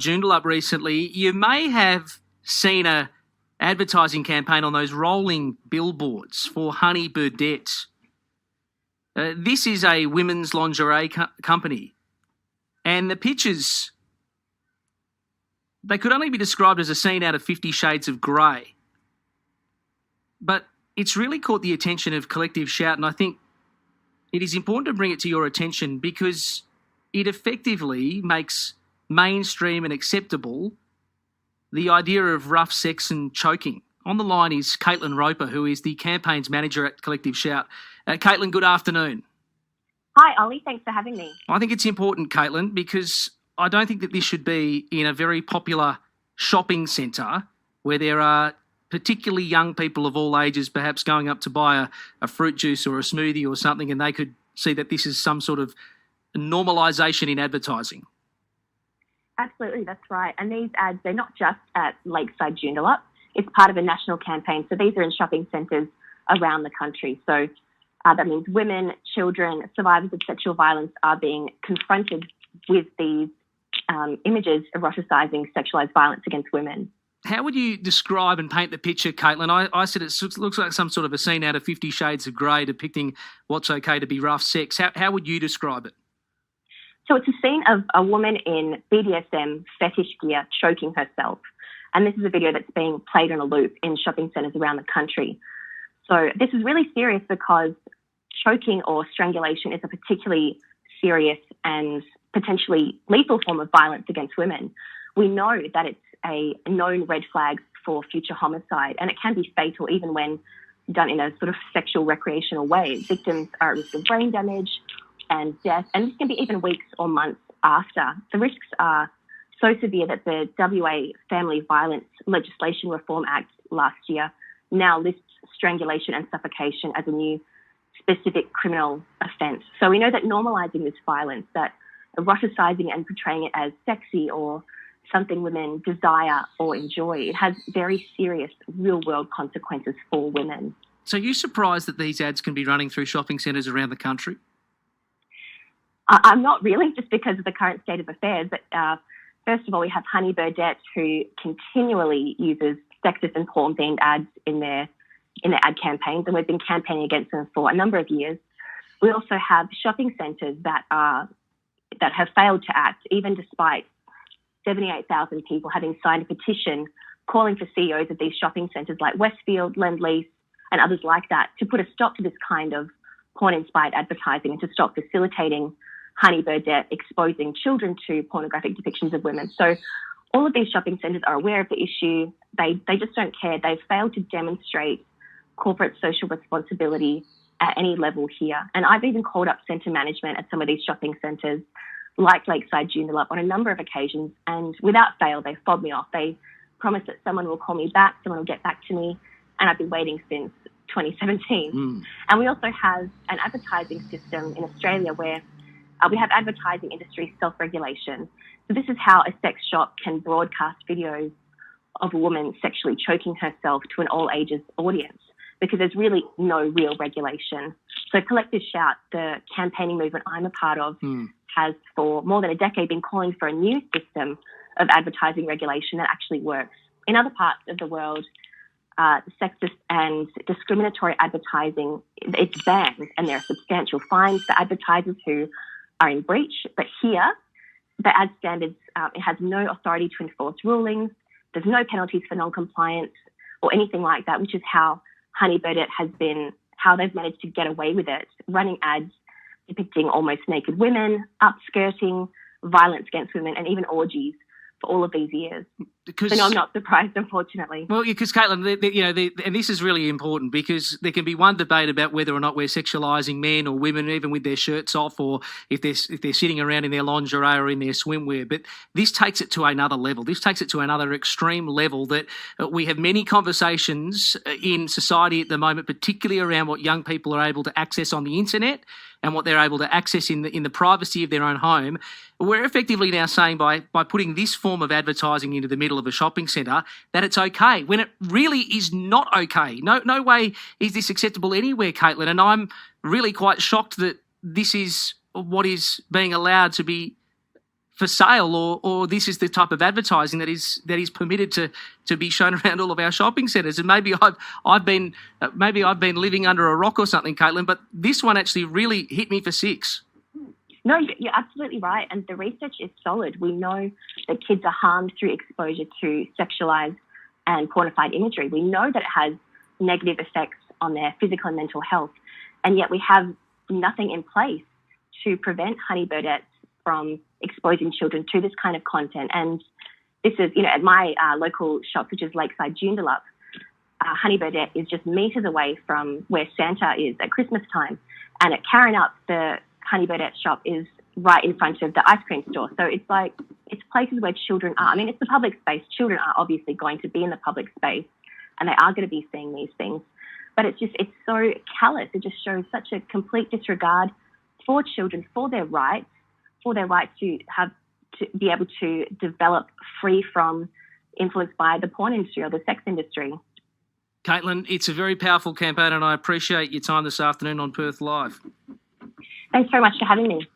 Joondalup recently, you may have seen a advertising campaign on those rolling billboards for Honey Birdette. This is a women's lingerie company, and the pictures, they could only be described as a scene out of 50 Shades of Grey. But it's really caught the attention of Collective Shout, and I think it is important to bring it to your attention because it effectively makes mainstream and acceptable the idea of rough sex and choking. On the line is Caitlin Roper, who is the campaigns manager at Collective Shout. Caitlin, good afternoon. Hi, Ollie. Thanks for having me. I think it's important, Caitlin, because I don't think that this should be in a very popular shopping centre where there are particularly young people of all ages perhaps going up to buy a fruit juice or a smoothie or something, and they could see that this is some sort of normalisation in advertising. Absolutely, that's right. And these ads, they're not just at Lakeside Joondalup. It's part of a national campaign. So these are in shopping centres around the country. So that means women, children, survivors of sexual violence are being confronted with these images eroticising sexualised violence against women. How would you describe and paint the picture, Caitlin? I said it looks like some sort of a scene out of 50 Shades of Grey depicting what's okay to be rough sex. How would you describe it? So it's a scene of a woman in BDSM fetish gear choking herself. And this is a video that's being played on a loop in shopping centres around the country. So this is really serious because choking or strangulation is a particularly serious and potentially lethal form of violence against women. We know that it's a known red flag for future homicide, and it can be fatal even when done in a sort of sexual recreational way. Victims are at risk of brain damage and death, and this can be even weeks or months after. The risks are so severe that the WA Family Violence Legislation Reform Act last year now lists strangulation and suffocation as a new specific criminal offence. So we know that normalising this violence, that eroticising and portraying it as sexy or something women desire or enjoy, it has very serious real-world consequences for women. So are you surprised that these ads can be running through shopping centres around the country? I'm not really, just because of the current state of affairs. But first of all, we have Honey Birdette, who continually uses sexist and porn-themed ads in their ad campaigns, and we've been campaigning against them for a number of years. We also have shopping centres that have failed to act, even despite 78,000 people having signed a petition calling for CEOs of these shopping centres like Westfield, Lend-Lease, and others like that to put a stop to this kind of porn-inspired advertising and to stop facilitating Honey Birdette exposing children to pornographic depictions of women. So all of these shopping centres are aware of the issue. They just don't care. They've failed to demonstrate corporate social responsibility at any level here. And I've even called up centre management at some of these shopping centres like Lakeside Joondalup on a number of occasions, and without fail, they fob me off. They promise that someone will call me back, someone will get back to me, and I've been waiting since 2017. And we also have an advertising system in Australia where we have advertising industry self-regulation. So this is how a sex shop can broadcast videos of a woman sexually choking herself to an all ages audience, because there's really no real regulation. So Collective Shout, the campaigning movement I'm a part of, has for more than a decade been calling for a new system of advertising regulation that actually works. In other parts of the world, sexist and discriminatory advertising, it's banned, and there are substantial fines for advertisers who are in breach. But here, the ad standards, it has no authority to enforce rulings. There's no penalties for non-compliance or anything like that, which is how Honey Birdette has been, how they've managed to get away with it, running ads depicting almost naked women, upskirting, violence against women, and even orgies for all of these years. So no, I'm not surprised, unfortunately. Well, because Caitlin, and this is really important, because there can be one debate about whether or not we're sexualising men or women, even with their shirts off, or if they're sitting around in their lingerie or in their swimwear. But this takes it to another level. This takes it to another extreme level that we have many conversations in society at the moment, particularly around what young people are able to access on the internet and what they're able to access in the privacy of their own home. We're effectively now saying by putting this form of advertising into the middle of a shopping centre that it's okay, when it really is not okay. No way is this acceptable anywhere, Caitlin. And I'm really quite shocked that this is what is being allowed to be for sale, or this is the type of advertising that is permitted to be shown around all of our shopping centres. And maybe I've been living under a rock or something, Caitlin, but this one actually really hit me for six. No, you're absolutely right. And the research is solid. We know that kids are harmed through exposure to sexualised and pornified imagery. We know that it has negative effects on their physical and mental health. And yet we have nothing in place to prevent Honey Birdette from exposing children to this kind of content. And this is, at my local shop, which is Lakeside Joondalup, Honey Birdette is just metres away from where Santa is at Christmas time. And at Karrinyup, the Honey Birdette shop is right in front of the ice cream store. So it's places where children are. I mean, it's the public space. Children are obviously going to be in the public space and they are going to be seeing these things. But it's so callous. It just shows such a complete disregard for children, for their right to be able to develop free from influence by the porn industry or the sex industry. Caitlin, it's a very powerful campaign and I appreciate your time this afternoon on Perth Live. Thanks very much for having me.